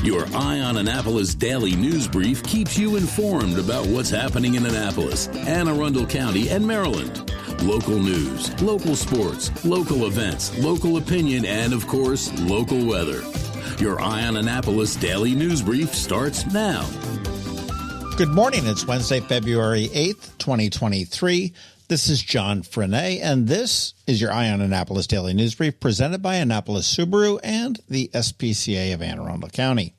Your Eye on Annapolis daily news brief keeps you informed about what's happening in Annapolis, Arundel County, and Maryland. Local news, local sports, local events, local opinion, and, of course, local weather. Your Eye on Annapolis daily news brief starts now. Good morning. It's Wednesday, February 8th, 2023. This is John Frenaye, and this is your Eye on Annapolis Daily News Brief presented by Annapolis Subaru and the SPCA of Arundel County.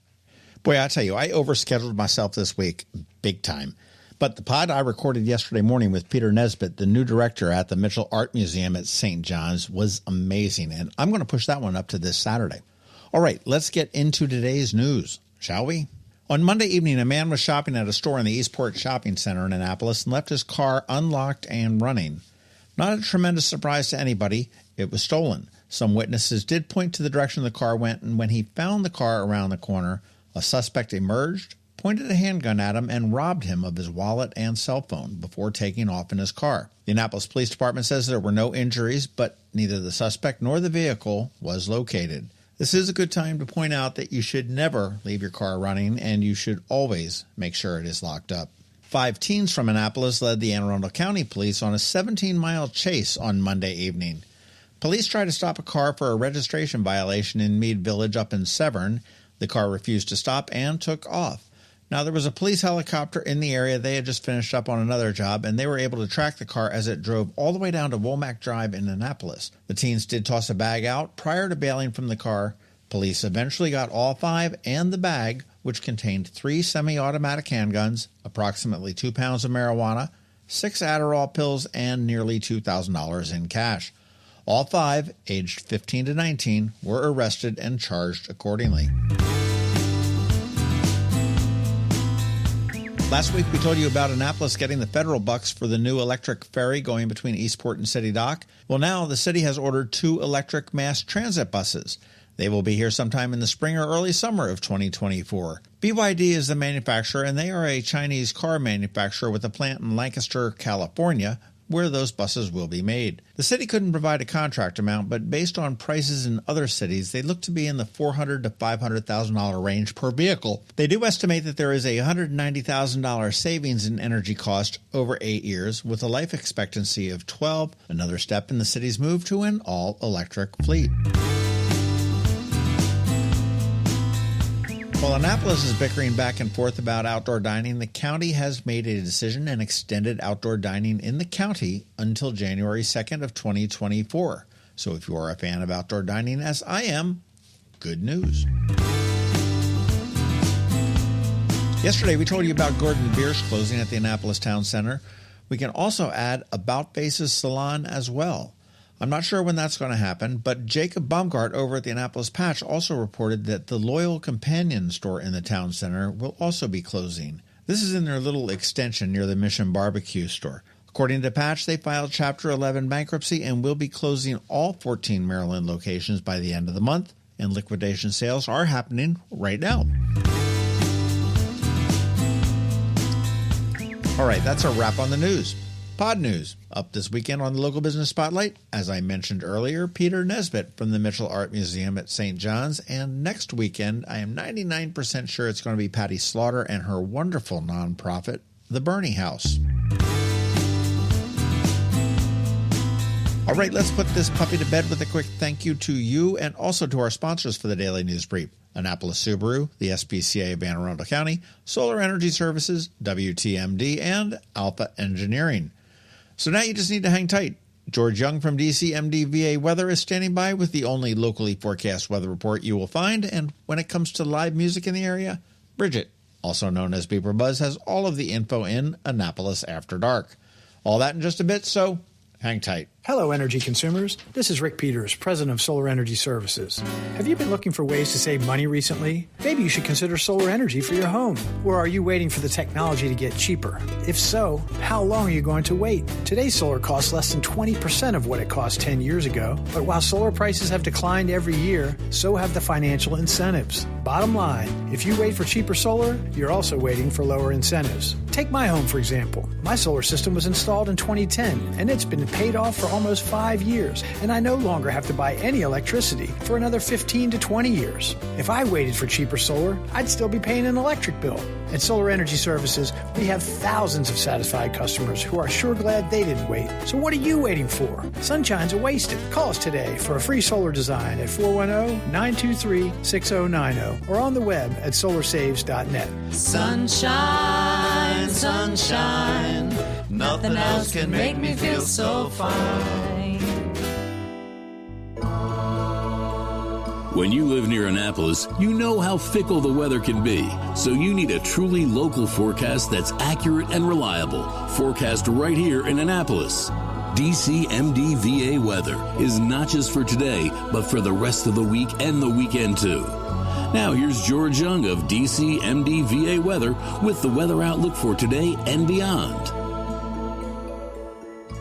Boy, I tell you, I overscheduled myself this week big time. But the pod I recorded yesterday morning with Peter Nesbitt, the new director at the Mitchell Art Museum at St. John's, was amazing, and I'm going to push that one up to this Saturday. All right, let's get into today's news, shall we? On Monday evening, a man was shopping at a store in the Eastport Shopping Center in Annapolis and left his car unlocked and running. Not a tremendous surprise to anybody, it was stolen. Some witnesses did point to the direction the car went, and when he found the car around the corner, a suspect emerged, pointed a handgun at him, and robbed him of his wallet and cell phone before taking off in his car. The Annapolis Police Department says there were no injuries, but neither the suspect nor the vehicle was located. This is a good time to point out that you should never leave your car running, and you should always make sure it is locked up. 5 teens from Annapolis led the Arundel County Police on a 17-mile chase on Monday evening. Police tried to stop a car for a registration violation in Mead Village up in Severn. The car refused to stop and took off. Now, there was a police helicopter in the area. They had just finished up on another job, and they were able to track the car as it drove all the way down to Womack Drive in Annapolis. The teens did toss a bag out prior to bailing from the car. Police eventually got all 5 and the bag, which contained 3 semi-automatic handguns, approximately 2 pounds of marijuana, 6 Adderall pills, and nearly $2,000 in cash. All 5, aged 15 to 19, were arrested and charged accordingly. Last week, we told you about Annapolis getting the federal bucks for the new electric ferry going between Eastport and City Dock. Well, now the city has ordered 2 electric mass transit buses. They will be here sometime in the spring or early summer of 2024. BYD is the manufacturer, and they are a Chinese car manufacturer with a plant in Lancaster, California, where those buses will be made. The city couldn't provide a contract amount, but based on prices in other cities, they look to be in the $400,000 to $500,000 range per vehicle. They do estimate that there is a $190,000 savings in energy cost over 8 years, with a life expectancy of 12, another step in the city's move to an all-electric fleet. While Annapolis is bickering back and forth about outdoor dining, the county has made a decision and extended outdoor dining in the county until January 2nd of 2024. So if you are a fan of outdoor dining, as I am, good news. Yesterday, we told you about Gordon Biersch closing at the Annapolis Town Center. We can also add About Face's Salon as well. I'm not sure when that's going to happen, but Jacob Baumgart over at the Annapolis Patch also reported that the Loyal Companion store in the town center will also be closing. This is in their little extension near the Mission Barbecue store. According to Patch, they filed Chapter 11 bankruptcy and will be closing all 14 Maryland locations by the end of the month, and liquidation sales are happening right now. All right, that's a wrap on the news. Pod news. Up this weekend on the Local Business Spotlight, as I mentioned earlier, Peter Nesbitt from the Mitchell Art Museum at St. John's. And next weekend, I am 99% sure it's going to be Patty Slaughter and her wonderful nonprofit, the Bernie House. All right, let's put this puppy to bed with a quick thank you to you and also to our sponsors for the Daily News Brief. Annapolis Subaru, the SPCA of Arundel County, Solar Energy Services, WTMD, and Alpha Engineering. So now you just need to hang tight. George Young from DCMD VA Weather is standing by with the only locally forecast weather report you will find. And when it comes to live music in the area, Bridget, also known as BeeprBuzz, has all of the info in Annapolis After Dark. All that in just a bit, so hang tight. Hello, energy consumers. This is Rick Peters, president of Solar Energy Services. Have you been looking for ways to save money recently? Maybe you should consider solar energy for your home. Or are you waiting for the technology to get cheaper? If so, how long are you going to wait? Today's solar costs less than 20% of what it cost 10 years ago. But while solar prices have declined every year, so have the financial incentives. Bottom line, if you wait for cheaper solar, you're also waiting for lower incentives. Take my home, for example. My solar system was installed in 2010, and it's been paid off for almost 5 years, and I no longer have to buy any electricity for another 15 to 20 years. If I waited for cheaper solar, I'd still be paying an electric bill. At Solar Energy Services, we have thousands of satisfied customers who are sure glad they didn't wait. So what are you waiting for? Sunshine's a wasted. Call us today for a free solar design at 410-923-6090 or on the web at solarsaves.net. Sunshine, sunshine, nothing else can make me feel so fine. When you live near Annapolis, you know how fickle the weather can be. So you need a truly local forecast that's accurate and reliable. Forecast right here in Annapolis. DCMDVA weather is not just for today, but for the rest of the week and the weekend too. Now here's George Young of DCMDVA weather with the weather outlook for today and beyond.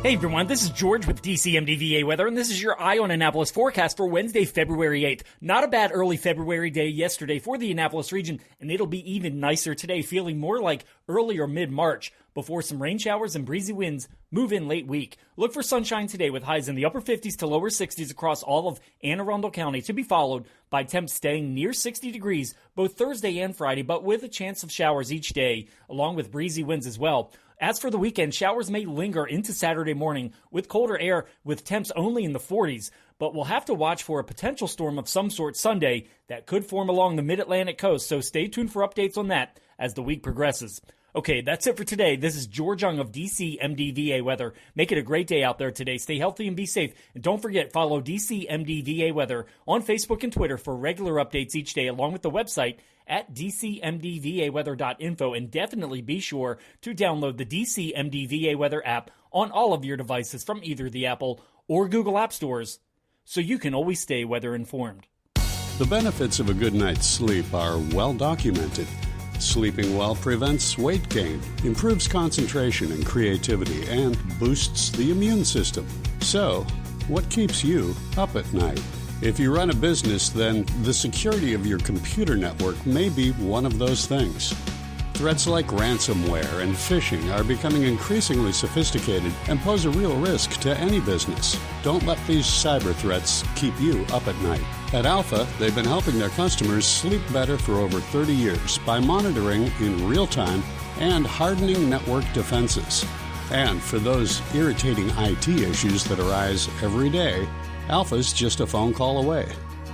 Hey everyone, this is George with DCMDVA Weather, and this is your Eye on Annapolis forecast for Wednesday, February 8th. Not a bad early February day yesterday for the Annapolis region, and it'll be even nicer today, feeling more like early or mid-March, before some rain showers and breezy winds move in late week. Look for sunshine today with highs in the upper 50s to lower 60s across all of Arundel County, to be followed by temps staying near 60 degrees both Thursday and Friday, but with a chance of showers each day, along with breezy winds as well. As for the weekend, showers may linger into Saturday morning with colder air with temps only in the 40s, but we'll have to watch for a potential storm of some sort Sunday that could form along the mid-Atlantic coast, so stay tuned for updates on that as the week progresses. Okay, that's it for today. This is George Young of DCMDVA Weather. Make it a great day out there today. Stay healthy and be safe. And don't forget, follow DCMDVA Weather on Facebook and Twitter for regular updates each day, along with the website at dcmdvaweather.info. And definitely be sure to download the DCMDVA Weather app on all of your devices from either the Apple or Google App Stores, so you can always stay weather informed. The benefits of a good night's sleep are well documented. Sleeping well prevents weight gain, improves concentration and creativity, and boosts the immune system. So, what keeps you up at night? If you run a business, then the security of your computer network may be one of those things. Threats like ransomware and phishing are becoming increasingly sophisticated and pose a real risk to any business. Don't let these cyber threats keep you up at night. At Alpha, they've been helping their customers sleep better for over 30 years by monitoring in real time and hardening network defenses. And for those irritating IT issues that arise every day, Alpha's just a phone call away,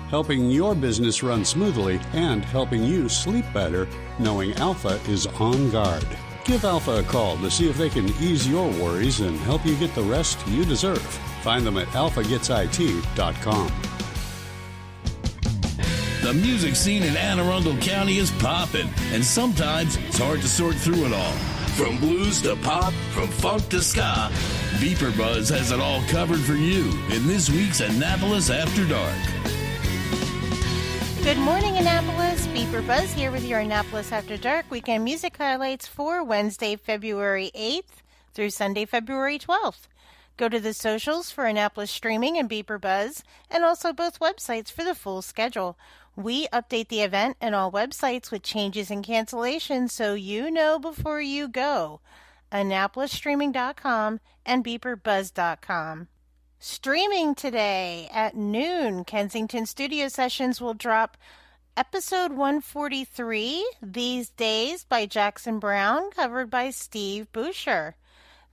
helping your business run smoothly and helping you sleep better, knowing Alpha is on guard. Give Alpha a call to see if they can ease your worries and help you get the rest you deserve. Find them at alphagetsit.com. The music scene in Anne Arundel County is popping, and sometimes it's hard to sort through it all. From blues to pop, from funk to ska, BeeprBuzz has it all covered for you in this week's Annapolis After Dark. Good morning, Annapolis. BeeprBuzz here with your Annapolis After Dark weekend music highlights for Wednesday, February 8th through Sunday, February 12th. Go to the socials for Annapolis Streaming and BeeprBuzz, and also both websites for the full schedule. We update the event and all websites with changes and cancellations so you know before you go. AnnapolisStreaming.com and BeeprBuzz.com. Streaming today at noon, Kensington Studio Sessions will drop episode 143, These Days by Jackson Brown, covered by Steve Boucher.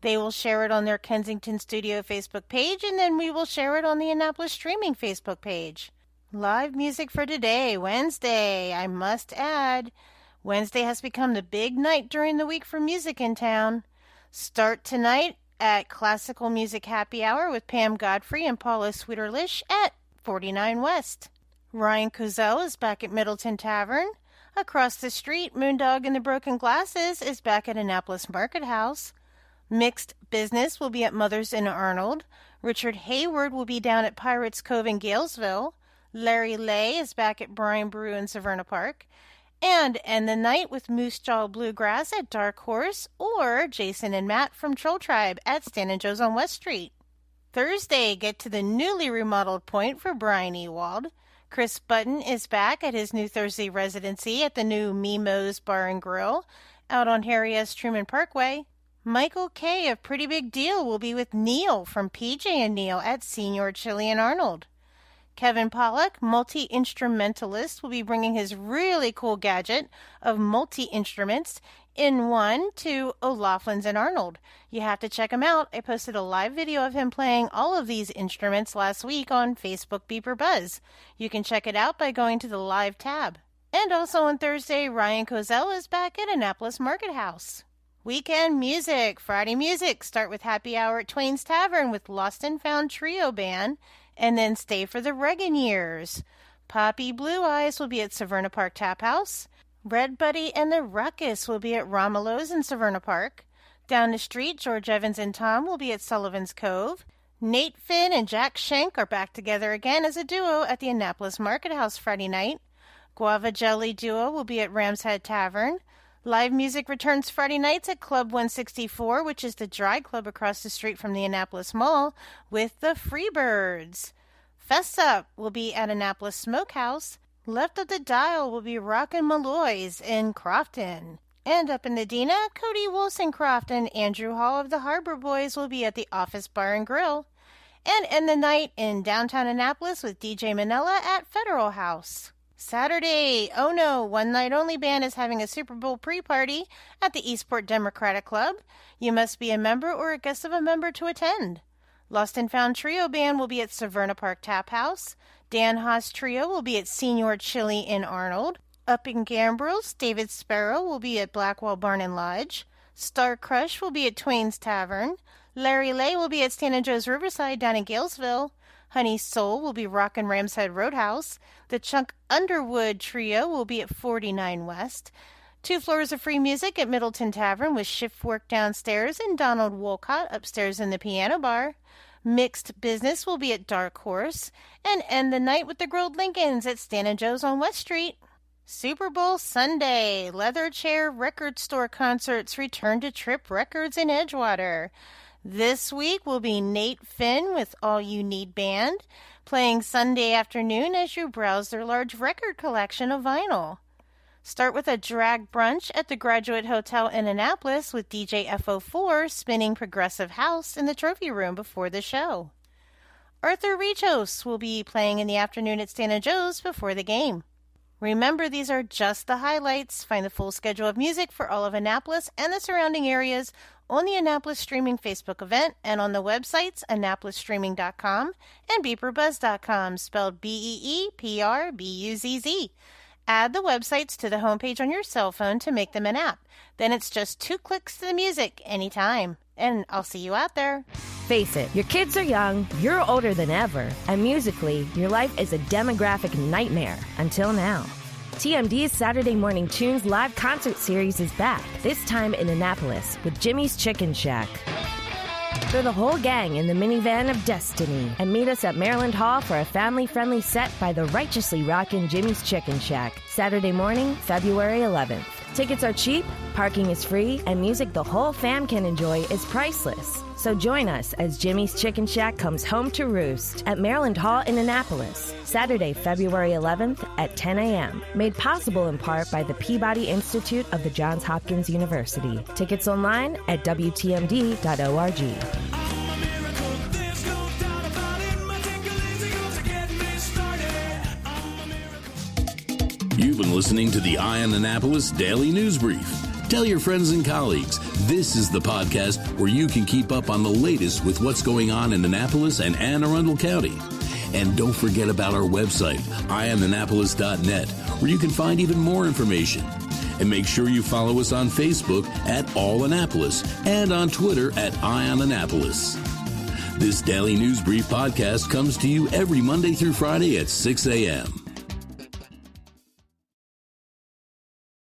They will share it on their Kensington Studio Facebook page, and then we will share it on the Annapolis Streaming Facebook page. Live music for today, Wednesday. I must add, Wednesday has become the big night during the week for music in town. Start tonight at Classical Music Happy Hour with Pam Godfrey and Paula Sweeterlish at 49 West. Ryan Cozell is back at Middleton Tavern. Across the street, Moondog and the Broken Glasses is back at Annapolis Market House. Mixed Business will be at Mother's in Arnold. Richard Hayward will be down at Pirates Cove in Galesville. Larry Lay is back at Brine Brew in Severna Park. And end the night with Moose Jaw Bluegrass at Dark Horse, or Jason and Matt from Troll Tribe at Stan and Joe's on West Street. Thursday, get to the newly remodeled Point for Brian Ewald. Chris Button is back at his new Thursday residency at the new Mimo's Bar and Grill out on Harry S. Truman Parkway. Michael K. of Pretty Big Deal will be with Neil from PJ and Neil at Senior Chili in Arnold. Kevin Pollack, multi-instrumentalist, will be bringing his really cool gadget of multi-instruments in one to O'Loughlin's in Arnold. You have to check him out. I posted a live video of him playing all of these instruments last week on Facebook BeeprBuzz. You can check it out by going to the live tab. And also on Thursday, Ryan Cozell is back at Annapolis Market House. Weekend music. Friday music. Start with happy hour at Twain's Tavern with Lost and Found Trio Band, and then stay for the Reagan years. Poppy Blue Eyes will be at Severna Park Tap House. Red Buddy and the Ruckus will be at Romulo's in Severna Park. Down the street, George Evans and Tom will be at Sullivan's Cove. Nate Finn and Jack Schenk are back together again as a duo at the Annapolis Market House Friday night. Guava Jelly Duo will be at Ram's Head Tavern. Live music returns Friday nights at Club 164, which is the dry club across the street from the Annapolis Mall, with the Freebirds. Fest Up will be at Annapolis Smokehouse. Left of the Dial will be Rockin' Malloy's in Crofton. And up in Medina, Cody Wollsonecroft and Andrew Hall of the Harbor Boys will be at the Office Bar and Grill. And end the night in downtown Annapolis with DJ Manella at Federal House. Saturday, Oh No, One Night Only Band is having a Super Bowl pre-party at the Eastport Democratic Club. You must be a member or a guest of a member to attend. Lost and Found Trio Band will be at Severna Park Tap House. Dan Haas Trio will be at Senior Chili in Arnold. Up in Gambrels, David Sparrow will be at Blackwell Barn and Lodge. Star Crush will be at Twain's Tavern. Larry Lay will be at Stan and Joe's Riverside down in Galesville. Honey Soul will be rockin' Ram's Head Roadhouse. The Chunk Underwood Trio will be at 49 West. 2 floors of free music at Middleton Tavern with shift work downstairs and Donald Wolcott upstairs in the piano bar. Mixed Business will be at Dark Horse. And end the night with the Grilled Lincolns at Stan and Joe's on West Street. Super Bowl Sunday. Leather Chair Record Store concerts return to Trip Records in Edgewater. This week will be Nate Finn with All You Need Band, playing Sunday afternoon as you browse their large record collection of vinyl. Start with a drag brunch at the Graduate Hotel in Annapolis with DJ FO4 spinning progressive house in the trophy room before the show. Arthur Richos will be playing in the afternoon at Stan and Joe's before the game. Remember, these are just the highlights. Find the full schedule of music for all of Annapolis and the surrounding areas on the Annapolis Streaming Facebook event and on the websites AnnapolisStreaming.com and BeeprBuzz.com, spelled BeeprBuzz. Add the websites to the homepage on your cell phone to make them an app. Then it's just 2 clicks to the music anytime. And I'll see you out there. Face it, your kids are young, you're older than ever, and musically, your life is a demographic nightmare until now. TMD's Saturday Morning Tunes live concert series is back, this time in Annapolis with Jimmy's Chicken Shack. Throw the whole gang in the minivan of destiny and meet us at Maryland Hall for a family-friendly set by the righteously rockin' Jimmy's Chicken Shack, Saturday morning, February 11th. Tickets are cheap, parking is free, and music the whole fam can enjoy is priceless. So join us as Jimmy's Chicken Shack comes home to roost at Maryland Hall in Annapolis, Saturday, February 11th at 10 a.m. Made possible in part by the Peabody Institute of the Johns Hopkins University. Tickets online at WTMD.org. You've been listening to the Eye on Annapolis Daily News Brief. Tell your friends and colleagues, this is the podcast where you can keep up on the latest with what's going on in Annapolis and Anne Arundel County. And don't forget about our website, eyeonannapolis.net, where you can find even more information. And make sure you follow us on Facebook at All Annapolis and on Twitter at Eye on Annapolis. This Daily News Brief podcast comes to you every Monday through Friday at 6 a.m.